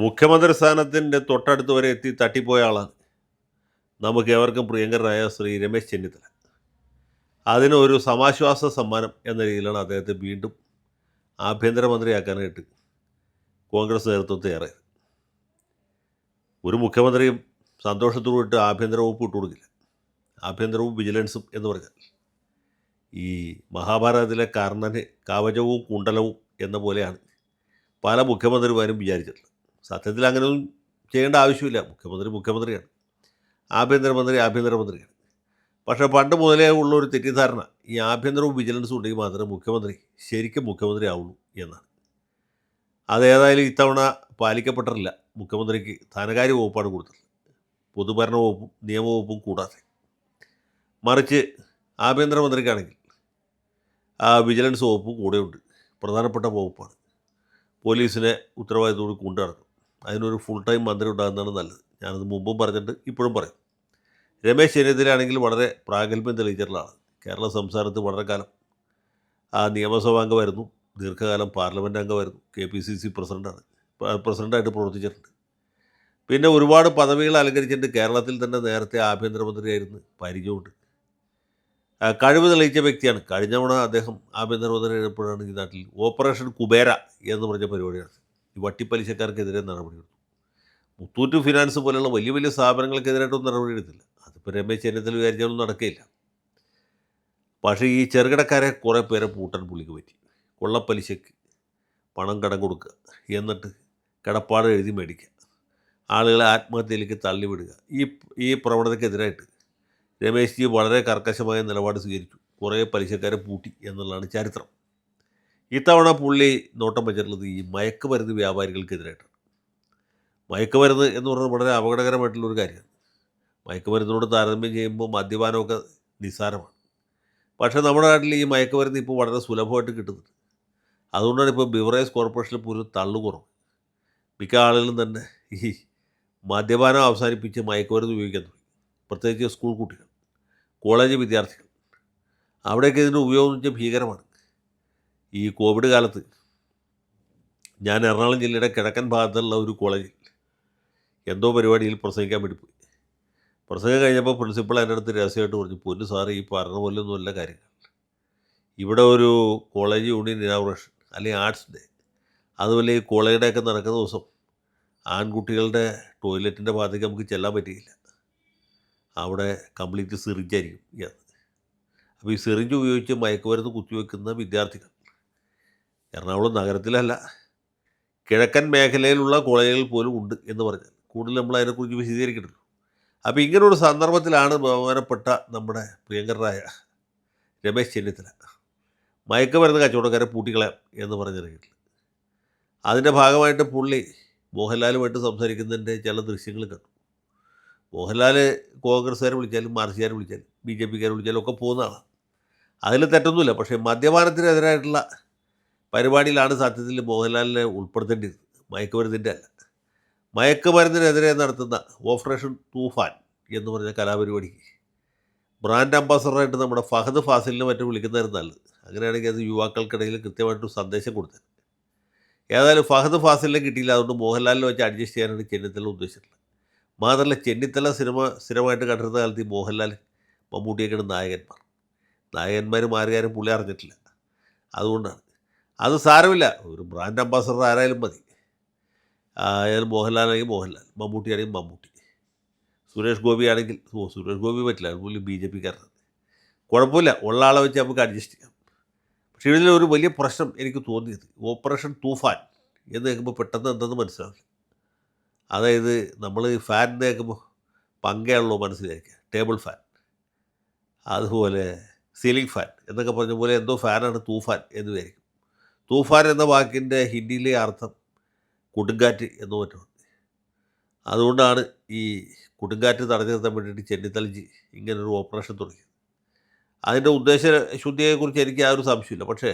മുഖ്യമന്ത്രി സ്ഥാനത്തിൻ്റെ തൊട്ടടുത്ത് വരെ എത്തി തട്ടിപ്പോയ ആളാണ് നമുക്ക് ഏവർക്കും പ്രിയങ്കരനായ ശ്രീ രമേശ് ചെന്നിത്തല. അതിന് ഒരു സമാശ്വാസ സമ്മാനം എന്ന രീതിയിലാണ് അദ്ദേഹത്തെ വീണ്ടും ആഭ്യന്തരമന്ത്രിയാക്കാനായിട്ട് കോൺഗ്രസ് നേതൃത്വത്തെ ഏറെ. ഒരു മുഖ്യമന്ത്രിയും സന്തോഷത്തോടുകൂടി ആഭ്യന്തര വകുപ്പ് വിട്ടുകൊടുക്കില്ല. ആഭ്യന്തരവും വിജിലൻസും എന്ന് പറഞ്ഞാൽ ഈ മഹാഭാരതത്തിലെ കർണന് കവചവും കുണ്ടലവും എന്ന പോലെയാണ് പല മുഖ്യമന്ത്രിമാരും വിചാരിച്ചിട്ടുള്ളത്. സത്യത്തിൽ അങ്ങനെയൊന്നും ചെയ്യേണ്ട ആവശ്യമില്ല. മുഖ്യമന്ത്രിയാണ്, ആഭ്യന്തരമന്ത്രിയാണ്. പക്ഷേ പണ്ട് മുതലേ ഉള്ളൊരു തെറ്റിദ്ധാരണ ഈ ആഭ്യന്തരവും വിജിലൻസും ഉണ്ടെങ്കിൽ മാത്രമേ മുഖ്യമന്ത്രി ശരിക്കും മുഖ്യമന്ത്രി ആവുള്ളൂ എന്നാണ്. അതേതായാലും ഇത്തവണ പാലിക്കപ്പെട്ടിട്ടില്ല. മുഖ്യമന്ത്രിക്ക് ധനകാര്യ വകുപ്പാണ് കൊടുത്തത്, പൊതുഭരണ വകുപ്പും നിയമവകുപ്പും കൂടാതെ. മറിച്ച് ആഭ്യന്തരമന്ത്രിക്കാണെങ്കിൽ വിജിലൻസ് വകുപ്പും കൂടെയുണ്ട്. പ്രധാനപ്പെട്ട വകുപ്പാണ്. പോലീസിനെ ഉത്തരവാദിത്തോട് കൊണ്ടു നടക്കും. അതിനൊരു ഫുൾ ടൈം മന്ത്രി ഉണ്ടാകുന്നതാണ് നല്ലത്. ഞാനത് മുമ്പും പറഞ്ഞിട്ട് ഇപ്പോഴും പറയും. രമേശ് ചെന്നിത്തലയാണെങ്കിൽ വളരെ പ്രാഗൽഭ്യം തെളിയിച്ചിട്ടുള്ള ആളാണ്. കേരള സംസ്ഥാനത്ത് വളരെ കാലം നിയമസഭാ അംഗമായിരുന്നു, ദീർഘകാലം പാർലമെൻറ്റ് അംഗമായിരുന്നു, KPCC പ്രസിഡൻ്റായിട്ട് പ്രവർത്തിച്ചിട്ടുണ്ട്. പിന്നെ ഒരുപാട് പദവികൾ അലങ്കരിച്ചിട്ട് കേരളത്തിൽ തന്നെ നേരത്തെ ആഭ്യന്തരമന്ത്രിയായിരുന്നു, പരിചയമുണ്ട്. കഴിവ് തെളിയിച്ച വ്യക്തിയാണ്. കഴിഞ്ഞ തവണ അദ്ദേഹം ആഭ്യന്തരമന്ത്രി ആയപ്പോഴാണ് ഈ നാട്ടിൽ ഓപ്പറേഷൻ കുബേര എന്ന് പറഞ്ഞ പരിപാടിയാണ്. ഈ വട്ടിപ്പലിശക്കാർക്കെതിരെ നടപടിയെടുത്തു. മുത്തൂറ്റ് ഫിനാൻസ് പോലെയുള്ള വലിയ വലിയ സ്ഥാപനങ്ങൾക്കെതിരായിട്ടൊന്നും നടപടിയെടുത്തില്ല. അതിപ്പോൾ രമേശ് ചെന്നിത്തല വിചാരിച്ചാലും നടക്കുകയില്ല. പക്ഷേ ഈ ചെറുകിടക്കാരെ കുറേ പേരെ പൂട്ടാൻ പുള്ളിക്ക് പറ്റി. കൊള്ളപ്പലിശയ്ക്ക് പണം കടം കൊടുക്കുക, എന്നിട്ട് കിടപ്പാട് എഴുതി മേടിക്കുക, ആളുകളെ ആത്മഹത്യയിലേക്ക് തള്ളിവിടുക. ഈ പ്രവണതയ്ക്കെതിരായിട്ട് രമേശ് ജി വളരെ കർക്കശമായ നിലപാട് സ്വീകരിച്ചു. കുറേ പലിശക്കാരെ പൂട്ടി എന്നുള്ളതാണ് ചരിത്രം. ഇത്തവണ പുള്ളി നോട്ടം വെച്ചിട്ടുള്ളത് ഈ മയക്കുമരുന്ന് വ്യാപാരികൾക്കെതിരായിട്ടാണ്. മയക്കുമരുന്ന് എന്ന് പറയുന്നത് വളരെ അപകടകരമായിട്ടുള്ളൊരു കാര്യമാണ്. മയക്കുമരുന്നിനോട് താരതമ്യം ചെയ്യുമ്പോൾ മദ്യപാനമൊക്കെ നിസ്സാരമാണ്. പക്ഷേ നമ്മുടെ നാട്ടിൽ ഈ മയക്കുമരുന്ന് ഇപ്പോൾ വളരെ സുലഭമായിട്ട് കിട്ടുന്നുണ്ട്. അതുകൊണ്ടാണ് ഇപ്പോൾ ബിവറേജ് കോർപ്പറേഷനിൽ പോലും തള്ളുകുറവ്. മിക്ക ആളുകളും തന്നെ ഈ മദ്യപാനം അവസാനിപ്പിച്ച് മയക്കുമരുന്ന് ഉപയോഗിക്കാൻ തുടങ്ങി. പ്രത്യേകിച്ച് സ്കൂൾ കുട്ടികൾ, കോളേജ് വിദ്യാർത്ഥികൾ. അവിടെയൊക്കെ ഇതിൻ്റെ ഉപയോഗം വെച്ചാൽ ഭീകരമാണ്. ഈ കോവിഡ് കാലത്ത് ഞാൻ എറണാകുളം ജില്ലയുടെ കിഴക്കൻ ഭാഗത്തുള്ള ഒരു കോളേജിൽ എന്തോ പരിപാടിയിൽ പ്രസംഗിക്കാൻ വേണ്ടി പോയി. പ്രസംഗം കഴിഞ്ഞപ്പോൾ പ്രിൻസിപ്പൾ എൻ്റെ അടുത്ത് രഹസ്യമായിട്ട് പറഞ്ഞു, പൊന്നു സാറ് ഈ പറഞ്ഞ പോലെയൊന്നുമല്ല കാര്യങ്ങൾ. ഇവിടെ ഒരു കോളേജ് യൂണിയൻ ഇനാഗുറേഷൻ അല്ലെങ്കിൽ ആർട്സ് ഡേ, അതുപോലെ ഈ കോളേജിൻ്റെയൊക്കെ നടക്കുന്ന ദിവസം ആൺകുട്ടികളുടെ ടോയ്ലറ്റിൻ്റെ ഭാഗത്തേക്ക് നമുക്ക് ചെല്ലാൻ പറ്റുകയില്ല. അവിടെ കംപ്ലീറ്റ് സിറിഞ്ചായിരിക്കും എന്ന്. അപ്പോൾ ഈ സിറിഞ്ച് ഉപയോഗിച്ച് മയക്കുമരുന്ന് കുത്തിവെക്കുന്ന വിദ്യാർത്ഥികൾ എറണാകുളം നഗരത്തിലല്ല, കിഴക്കൻ മേഖലയിലുള്ള കോളേജുകൾ പോലും ഉണ്ട് എന്ന് പറഞ്ഞാൽ കൂടുതൽ നമ്മൾ അതിനെക്കുറിച്ച് വിശദീകരിക്കണ്ടല്ലോ. അപ്പോൾ ഇങ്ങനൊരു സന്ദർഭത്തിലാണ് ബഹുമാനപ്പെട്ട നമ്മുടെ പ്രിയങ്കരനായ രമേശ് ചെന്നിത്തല മയക്കുമരുന്ന് കച്ചവടക്കാരെ പൂട്ടിക്കളയാം എന്ന് പറഞ്ഞിറങ്ങിയിട്ടില്ല. അതിൻ്റെ ഭാഗമായിട്ട് പുള്ളി മോഹൻലാലുമായിട്ട് സംസാരിക്കുന്നതിൻ്റെ ചില ദൃശ്യങ്ങൾ കണ്ടു. മോഹൻലാൽ കോൺഗ്രസ്സുകാരെ വിളിച്ചാലും മാർക്സികാരെ വിളിച്ചാലും BJPക്കാരെ വിളിച്ചാലും ഒക്കെ പോകുന്ന ആളാണ്. അതിൽ തെറ്റൊന്നുമില്ല. പക്ഷേ മദ്യപാനത്തിനെതിരായിട്ടുള്ള പരിപാടിയിലാണ് സത്യത്തിൽ മോഹൻലാലിനെ ഉൾപ്പെടുത്തേണ്ടത്, മയക്കുമരുന്നിൻ്റെ അല്ല. മയക്കുമരുന്നിനെതിരെ നടത്തുന്ന ഓപ്പറേഷൻ തൂഫാൻ എന്ന് പറഞ്ഞ കലാപരിപാടിക്ക് ബ്രാൻഡ് അംബാസഡറായിട്ട് നമ്മുടെ ഫഹദ് ഫാസിലിനെ മറ്റും വിളിക്കുന്നതായിരുന്നു നല്ലത്. അങ്ങനെയാണെങ്കിൽ അത് യുവാക്കൾക്കിടയിൽ കൃത്യമായിട്ടൊരു സന്ദേശം കൊടുത്തത്. ഏതായാലും ഫഹദ് ഫാസിലിനെ കിട്ടിയില്ല. അതുകൊണ്ട് മോഹൻലാലിനെ വെച്ച് അഡ്ജസ്റ്റ് ചെയ്യാനാണ് ചെന്നിത്തല ഉദ്ദേശിച്ചിട്ടുള്ളത്. മാത്രമല്ല ചെന്നിത്തല സ്ഥിരമായിട്ട് കണ്ടിരുന്ന കാലത്ത് ഈ മോഹൻലാൽ മമ്മൂട്ടിയൊക്കെയാണ് നായകന്മാർ മാറിയാരും പുള്ളി അറിഞ്ഞിട്ടില്ല. അതുകൊണ്ടാണ്. അത് സാരമില്ല, ഒരു ബ്രാൻഡ് അംബാസഡർ ആരായാലും മതി. ആയാലും മോഹൻലാലാണെങ്കിൽ മോഹൻലാൽ, മമ്മൂട്ടിയാണെങ്കിൽ മമ്മൂട്ടി, സുരേഷ് ഗോപി ആണെങ്കിൽ സുരേഷ് ഗോപി പറ്റില്ല, പുള്ളി BJPക്കാരനാണ്. കുഴപ്പമില്ല, ഉള്ള ആളെ വെച്ച് നമുക്ക് അഡ്ജസ്റ്റ് ചെയ്യാം. പക്ഷേ ഇതിലൊരു വലിയ പ്രശ്നം എനിക്ക് തോന്നിയത് ഓപ്പറേഷൻ തൂഫാൻ എന്ന് കേൾക്കുമ്പോൾ പെട്ടെന്ന് എന്തെന്ന് മനസ്സിലാവില്ല. അതായത് നമ്മൾ ഫാൻ എന്ന് കേൾക്കുമ്പോൾ പങ്കയാണല്ലോ മനസ്സിലാക്കുക, ടേബിൾ ഫാൻ, അതുപോലെ സീലിംഗ് ഫാൻ എന്നൊക്കെ പറഞ്ഞ പോലെ എന്തോ ഫാനാണ് തൂഫാൻ എന്ന് വിചാരിക്കും. തൂഫാൻ എന്ന വാക്കിൻ്റെ ഹിന്ദിയിലെ അർത്ഥം കൊടുങ്കാറ്റ് എന്ന് മറ്റും. അതുകൊണ്ടാണ് ഈ കൊടുങ്കാറ്റ് തടഞ്ഞു നിർത്താൻ വേണ്ടിയിട്ട് ചെന്നിത്തലജി ഇങ്ങനൊരു ഓപ്പറേഷൻ തുടങ്ങിയത്. അതിൻ്റെ ഉദ്ദേശശുദ്ധിയെക്കുറിച്ച് എനിക്ക് ആ ഒരു സംശയമില്ല. പക്ഷേ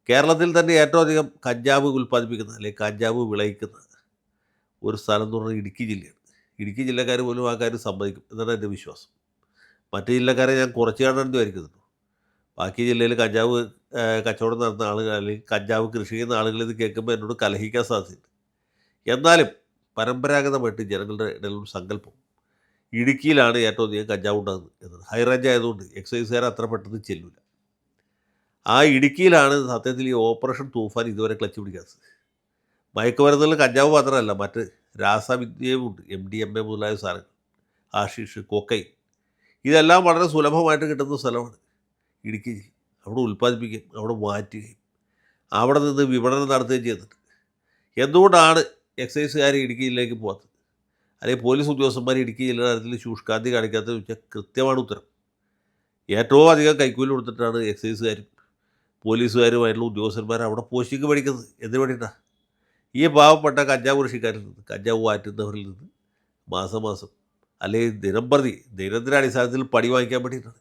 കേരളത്തിൽ തന്നെ ഏറ്റവും അധികം കഞ്ചാവ് ഉൽപ്പാദിപ്പിക്കുന്ന അല്ലെങ്കിൽ കഞ്ചാവ് വിളയിക്കുന്ന ഒരു സ്ഥലം എന്ന് പറഞ്ഞാൽ ഇടുക്കി ജില്ലയാണ്. ഇടുക്കി ജില്ലക്കാർ പോലും ആ കാര്യം സമ്മതിക്കും എന്നാണ് എൻ്റെ വിശ്വാസം. മറ്റു ജില്ലക്കാരെ ഞാൻ കുറച്ച് കാണണമെന്ന് വിചാരിക്കുന്നുണ്ട്. ബാക്കി ജില്ലയിൽ കഞ്ചാവ് കച്ചവടം നടത്തുന്ന ആളുകൾ അല്ലെങ്കിൽ കഞ്ചാവ് കൃഷി ചെയ്യുന്ന ആളുകൾ ഇത് കേൾക്കുമ്പോൾ എന്നോട് കലഹിക്കാൻ സാധ്യതയുണ്ട്. എന്നാലും പരമ്പരാഗതമായിട്ട് ജനങ്ങളുടെ ഇടയിലൊരു സങ്കല്പം ഇടുക്കിയിലാണ് ഏറ്റവും അധികം കഞ്ചാവ് ഉണ്ടാകുന്നത് എന്നത്. ഹൈ റേഞ്ച് ആയതുകൊണ്ട് എക്സൈസുകാർ അത്ര പെട്ടെന്ന് ചെല്ലില്ല. ആ ഇടുക്കിയിലാണ് സത്യത്തിൽ ഈ ഓപ്പറേഷൻ തൂഫാൻ ഇതുവരെ ക്ലച്ച് പിടിക്കാത്തത്. മയക്കുമരുന്നുകൾ കഞ്ചാവ് മാത്രമല്ല, മറ്റ് രാസവിദ്യയുമുണ്ട്. MDMA മുതലായ സാധനങ്ങൾ, ആഷിഷ്, കൊക്കൈൻ, ഇതെല്ലാം വളരെ സുലഭമായിട്ട് കിട്ടുന്ന സ്ഥലമാണ് ഇടുക്കി ജില്ല. അവിടെ ഉൽപ്പാദിപ്പിക്കുകയും അവിടെ മാറ്റുകയും അവിടെ നിന്ന് വിപണനം നടത്തുകയും ചെയ്യുന്നുണ്ട്. എന്തുകൊണ്ടാണ് എക്സൈസുകാർ ഇടുക്കി ജില്ലയിലേക്ക് പോകാത്തത്, അല്ലെങ്കിൽ പോലീസ് ഉദ്യോഗസ്ഥന്മാർ ഇടുക്കി ജില്ലയുടെ കാര്യത്തിൽ ശുഷ്കാന്തി കാണിക്കാത്തതെന്ന് വെച്ചാൽ കൃത്യമാണ് ഉത്തരം. ഏറ്റവും അധികം കൈക്കൂലി കൊടുത്തിട്ടാണ് എക്സൈസുകാരും പോലീസുകാരുമായിട്ടുള്ള ഉദ്യോഗസ്ഥന്മാർ അവിടെ പോസ്റ്റിംഗ് മേടിക്കുന്നത്. എന്തിനു വേണ്ടിയിട്ടാണ്? ഈ പാവപ്പെട്ട കഞ്ചാവ് കൃഷിക്കാരിൽ നിന്ന്, കഞ്ചാവ് വാറ്റുന്നവരിൽ നിന്ന് മാസം മാസം അല്ലെങ്കിൽ ദിനംപ്രതി ദൈനംദിനാടിസ്ഥാനത്തിൽ പടി വാങ്ങിക്കാൻ വേണ്ടിയിട്ടാണ്.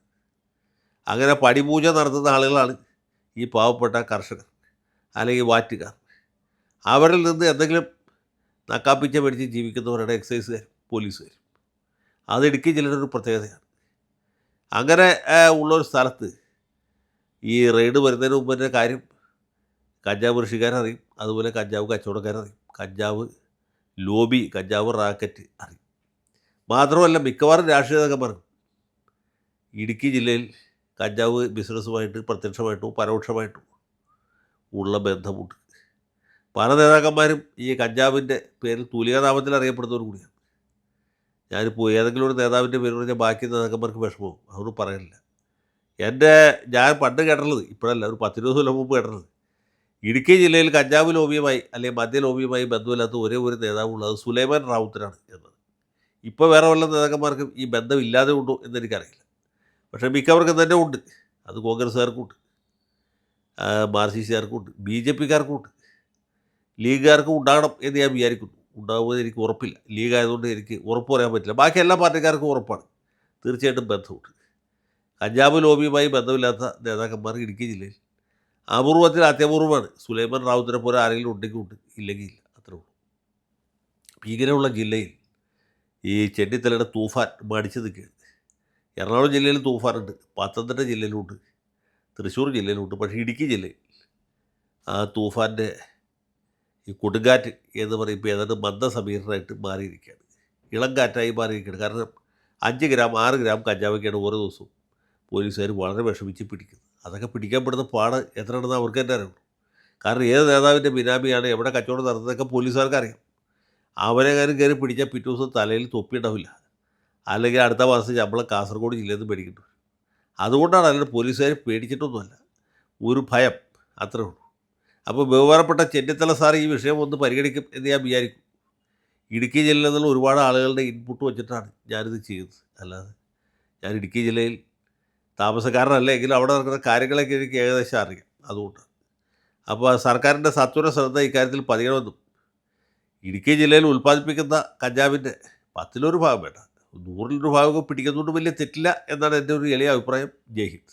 അങ്ങനെ പടിപൂജ നടത്തുന്ന ആളുകളാണ് ഈ പാവപ്പെട്ട കർഷകർ അല്ലെങ്കിൽ വാറ്റുകാർ. അവരിൽ നിന്ന് എന്തെങ്കിലും നക്കാപ്പിച്ച മേടിച്ച് ജീവിക്കുന്നവരുടെ എക്സൈസുകാരും പോലീസുകാരും. അത് ഇടുക്കി ജില്ലയുടെ ഒരു പ്രത്യേകതയാണ്. അങ്ങനെ ഉള്ളൊരു സ്ഥലത്ത് ഈ റെയ്ഡ് വരുന്നതിന് മുമ്പ് തന്നെ കാര്യം കഞ്ചാവ് കൃഷിക്കാരറിയും, അതുപോലെ കഞ്ചാവ് കച്ചവടക്കാരറിയും, കഞ്ചാവ് ലോബി, കഞ്ചാവ് റാക്കറ്റ് അറിയും. മാത്രമല്ല മിക്കവാറും രാഷ്ട്രീയ നേതാക്കന്മാർക്കും ഇടുക്കി ജില്ലയിൽ കഞ്ചാവ് ബിസിനസ്സുമായിട്ട് പ്രത്യക്ഷമായിട്ടും പരോക്ഷമായിട്ടും ഉള്ള ബന്ധമുണ്ട്. പല നേതാക്കന്മാരും ഈ കഞ്ചാവിൻ്റെ പേരിൽ തൂലികാനാമത്തിൽ അറിയപ്പെടുന്നവർ കൂടിയാണ്. ഞാനിപ്പോൾ ഏതെങ്കിലും ഒരു നേതാവിൻ്റെ പേര് പറഞ്ഞാൽ ബാക്കി നേതാക്കന്മാർക്ക് വിഷമവും, അതൊന്നും പറയാനില്ല. ഞാൻ പണ്ട് കേട്ടിട്ടുള്ളത്, ഇപ്പോഴല്ല, ഒരു 10-20 കൊല്ലം മുമ്പ് കേട്ടിട്ടുള്ളത്, ഇടുക്കി ജില്ലയിൽ കഞ്ചാവ് ലോബിയുമായി അല്ലെങ്കിൽ മദ്യ ലോബിയുമായി ബന്ധമില്ലാത്ത ഒരേ ഒരു നേതാവുള്ളത് സുലൈമാൻ റാവുത്തരാണ് എന്നത്. ഇപ്പോൾ വേറെ വല്ല നേതാക്കന്മാർക്കും ഈ ബന്ധമില്ലാതെ ഉണ്ടോ എന്നെനിക്കറിയില്ല. പക്ഷേ മിക്കവർക്കും തന്നെ ഉണ്ട്. അത് കോൺഗ്രസ്സുകാർക്കും ഉണ്ട്, മാർക്സിസ്റ്റുകാർക്കും ഉണ്ട്, BJPക്കാർക്കും ഉണ്ട്, ലീഗുകാർക്കും ഉണ്ടാകണം എന്ന് ഞാൻ വിചാരിക്കുന്നു. ഉണ്ടാകുമെന്ന് എനിക്ക് ഉറപ്പില്ല. ലീഗ് ആയതുകൊണ്ട് എനിക്ക് ഉറപ്പ് പറയാൻ പറ്റില്ല. ബാക്കി എല്ലാ പാർട്ടിക്കാർക്കും ഉറപ്പാണ്, തീർച്ചയായിട്ടും ബന്ധമുണ്ട്. കഞ്ചാവ് ലോബിയുമായി ബന്ധമില്ലാത്ത നേതാക്കന്മാർ ഇടുക്കി ജില്ലയിൽ അപൂർവത്തിൽ അത്യപൂർവമാണ്. സുലൈമാൻ റാവുത്തരെ പോലെ ആരെങ്കിലും ഉണ്ടെങ്കിൽ ഉണ്ട്, ഇല്ലെങ്കിൽ ഇല്ല, അത്രേ ഉള്ളൂ. ഇങ്ങനെയുള്ള ജില്ലയിൽ ഈ ചെന്നിത്തലയുടെ തൂഫാൻ മടിച്ചു നിൽക്കുകയാണ്. എറണാകുളം ജില്ലയിൽ തൂഫാനുണ്ട്, പത്തനംതിട്ട ജില്ലയിലുണ്ട്, തൃശ്ശൂർ ജില്ലയിലുണ്ട്. പക്ഷേ ഇടുക്കി ജില്ലയിൽ ആ തൂഫാൻ്റെ ഈ കൊടുങ്കാറ്റ് എന്ന് പറയുമ്പോൾ ഏതാണ്ട് മന്ദസമീരനായിട്ട് മാറിയിരിക്കുകയാണ്, ഇളം കാറ്റായി മാറിയിരിക്കുകയാണ്. കാരണം 5 ഗ്രാം 6 ഗ്രാം കഞ്ചാവൊക്കെയാണ് ഓരോ ദിവസവും പോലീസുകാർ വളരെ വിഷമിച്ച് പിടിക്കുന്നത്. അതൊക്കെ പിടിക്കപ്പെടുന്ന പാട് എത്രയാണെന്ന് അവർക്ക് തന്നെ അറിയുള്ളൂ. കാരണം ഏത് നേതാവിൻ്റെ ബിനാമിയാണ് എവിടെ കച്ചവടം നടത്തുന്നതൊക്കെ പോലീസുകാർക്ക് അറിയാം. അവരെങ്ങാനും കയറി പിടിച്ചാൽ പിറ്റേ ദിവസം തലയിൽ തൊപ്പി ഉണ്ടാവില്ല, അല്ലെങ്കിൽ അടുത്ത മാസം ശമ്പളം കാസർഗോഡ് ജില്ലയിൽ നിന്ന് മേടിക്കേണ്ടി വരും. അതുകൊണ്ടാണ്, അല്ലാതെ പോലീസുകാർ പേടിച്ചിട്ടൊന്നുമല്ല, ഒരു ഭയം, അത്രേ ഉള്ളൂ. അപ്പോൾ ബഹുമാനപ്പെട്ട ചെന്നിത്തല സാർ ഈ വിഷയം ഒന്ന് പരിഗണിക്കും എന്ന് ഞാൻ വിചാരിക്കും. ഇടുക്കി ജില്ലയിൽ നിന്നുള്ള ഒരുപാട് ആളുകളുടെ ഇൻപുട്ട് വെച്ചിട്ടാണ് ഞാനിത് ചെയ്യുന്നത്. അല്ലാതെ ഞാൻ ഇടുക്കി ജില്ലയിൽ താമസക്കാരനല്ല, എങ്കിലും അവിടെ നടക്കുന്ന കാര്യങ്ങളൊക്കെ എനിക്ക് ഏകദേശം അറിയാം. അതുകൊണ്ടാണ്. അപ്പോൾ സർക്കാരിൻ്റെ സത്വര ശ്രദ്ധ ഇക്കാര്യത്തിൽ പതിയണമെന്നും ഇടുക്കി ജില്ലയിൽ ഉൽപ്പാദിപ്പിക്കുന്ന കഞ്ചാവിൻ്റെ 10-1 ഭാഗം വേണ്ട, 100-1 ഭാഗമൊക്കെ പിടിക്കുന്നതുകൊണ്ട് വലിയ തെറ്റില്ല എന്നാണ് എൻ്റെ ഒരു എളിയ അഭിപ്രായം. ജയ് ഹിന്ദ്.